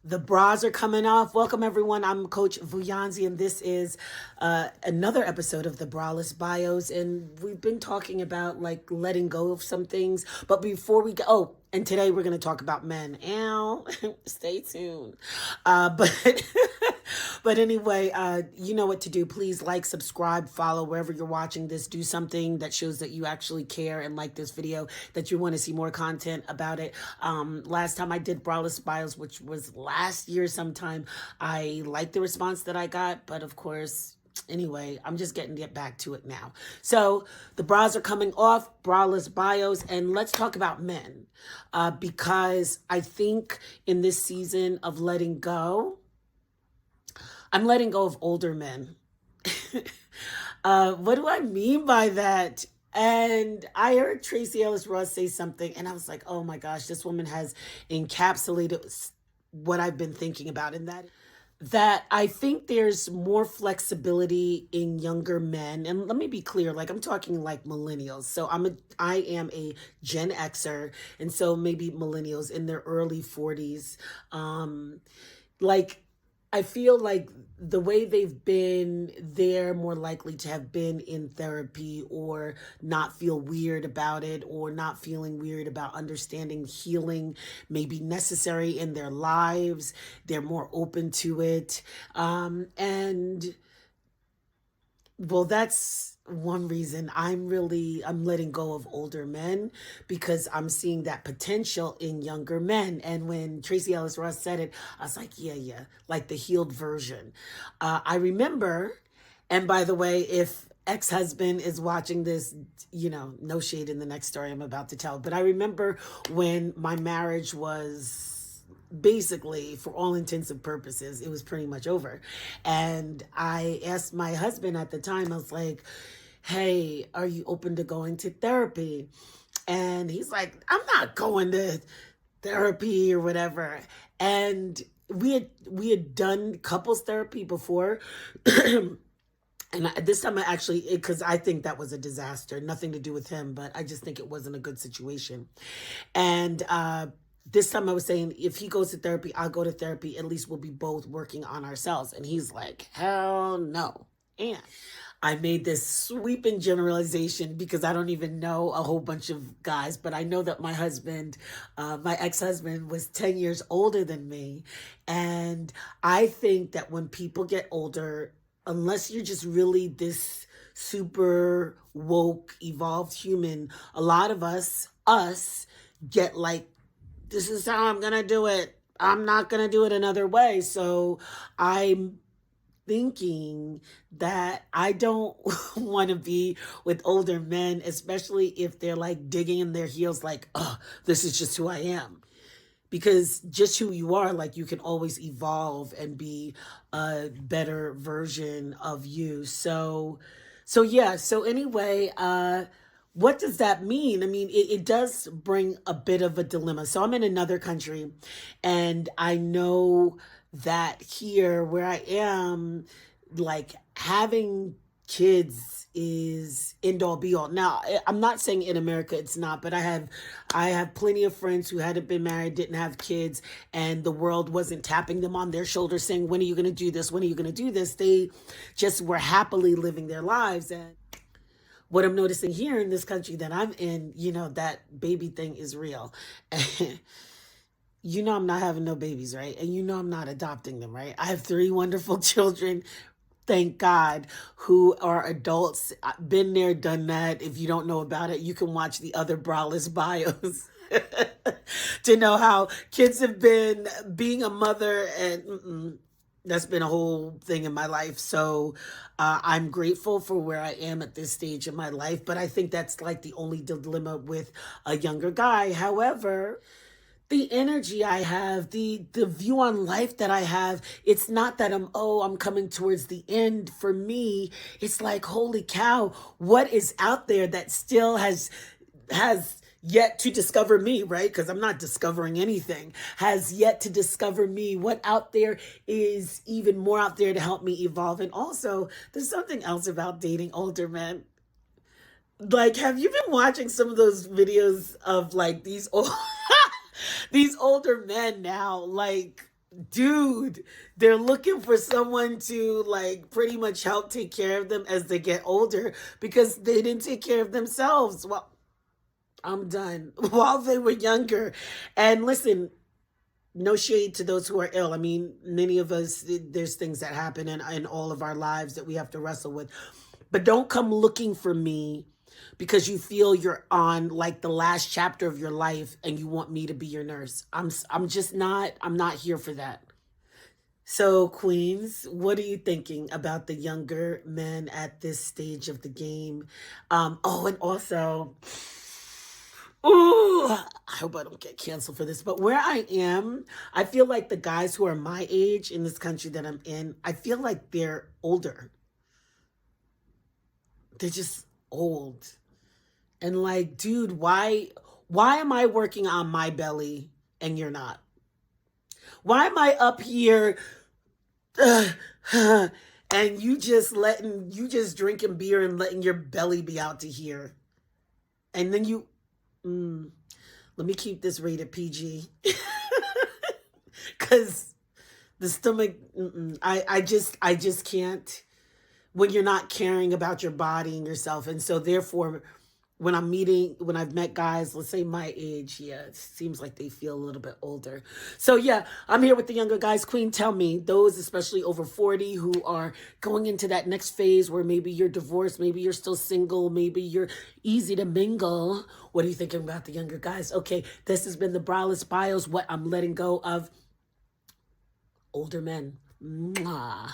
The bras are coming off. Welcome, everyone. I'm Coach Vuyanzi, and this is another episode of the Braless Bios. And we've been talking about like letting go of some things. But before we go, and today we're going to talk about men. Ow, stay tuned. But but anyway, you know what to do. Please like, subscribe, follow wherever you're watching this. Do something that shows that you actually care and like this video, that you want to see more content about it. Last time I did Braless Bios, which was last year sometime, I liked the response that I got, but of course, anyway, I'm just getting back to it now. So the bras are coming off, Braless Bios, and let's talk about men. Because I think in this season of letting go, I'm letting go of older men. What do I mean by that? And I heard Tracee Ellis Ross say something, and I was like, oh my gosh, this woman has encapsulated what I've been thinking about, and that I think there's more flexibility in younger men. And let me be clear, like I'm talking like millennials. So I am a Gen Xer, and so maybe millennials in their early 40s. Like I feel like the way they've been, they're more likely to have been in therapy or not feel weird about it, or not feeling weird about understanding healing may be necessary in their lives. They're more open to it. And well, that's one reason I'm letting go of older men, because I'm seeing that potential in younger men. And when Tracee Ellis Ross said it, I was like, yeah, like the healed version. I remember, and by the way, if ex-husband is watching this, no shade in the next story I'm about to tell, but I remember when my marriage was basically, for all intents and purposes, it was pretty much over. And I asked my husband at the time, I was like, hey, are you open to going to therapy? And he's like, I'm not going to therapy or whatever. And we had done couples therapy before. And this time I actually, because I think that was a disaster, nothing to do with him, but I just think it wasn't a good situation. And this time I was saying, if he goes to therapy, I'll go to therapy. At least we'll be both working on ourselves. And he's like, hell no. And I made this sweeping generalization because I don't even know a whole bunch of guys, but I know that my husband, my ex-husband, was 10 years older than me. And I think that when people get older, unless you're just really this super woke, evolved human, a lot of us get like, this is how I'm going to do it. I'm not going to do it another way. So I'm thinking that I don't want to be with older men, especially if they're like digging in their heels like, oh, this is just who I am. Because just who you are, like you can always evolve and be a better version of you. So yeah. So anyway, what does that mean? I mean, it does bring a bit of a dilemma. So I'm in another country, and I know that here where I am, like having kids is end all be all. Now, I'm not saying in America it's not, but I have plenty of friends who hadn't been married, didn't have kids, and the world wasn't tapping them on their shoulder saying, when are you going to do this? When are you going to do this? They just were happily living their lives. And what I'm noticing here in this country that I'm in, that baby thing is real. I'm not having no babies, right? And I'm not adopting them, right? I have 3 wonderful children, thank God, who are adults. I've been there, done that. If you don't know about it, you can watch the other Braless Bios to know how kids have been being a mother, and that's been a whole thing in my life. So I'm grateful for where I am at this stage in my life. But I think that's like the only dilemma with a younger guy. However, the energy I have, the view on life that I have, it's not that I'm coming towards the end. For me, it's like, holy cow, what is out there that still has yet to discover me, right? Because I'm not discovering anything, has yet to discover me. What out there is even more out there to help me evolve. And also, there's something else about dating older men. Like, have you been watching some of those videos of like these old these older men now? Like, Dude, they're looking for someone to like pretty much help take care of them as they get older because they didn't take care of themselves. Well, I'm done. While they were younger. And listen, no shade to those who are ill. I mean, many of us, there's things that happen in all of our lives that we have to wrestle with. But don't come looking for me because you feel you're on like the last chapter of your life and you want me to be your nurse. I'm not here for that. So, Queens, what are you thinking about the younger men at this stage of the game? Oh, and also, ooh, I hope I don't get canceled for this, but where I am, I feel like the guys who are my age in this country that I'm in, I feel like they're older. They're just old. And like, dude, why am I working on my belly and you're not? Why am I up here and you just drinking beer and letting your belly be out to here? And then let me keep this rated PG. Cause the stomach, I just can't when you're not caring about your body and yourself. And so therefore, when I've met guys, let's say my age, yeah, it seems like they feel a little bit older. So yeah, I'm here with the younger guys. Queen, tell me, those especially over 40 who are going into that next phase where maybe you're divorced, maybe you're still single, maybe you're easy to mingle. What are you thinking about the younger guys? Okay, this has been the Braless Bios, what I'm letting go of older men. Mwah.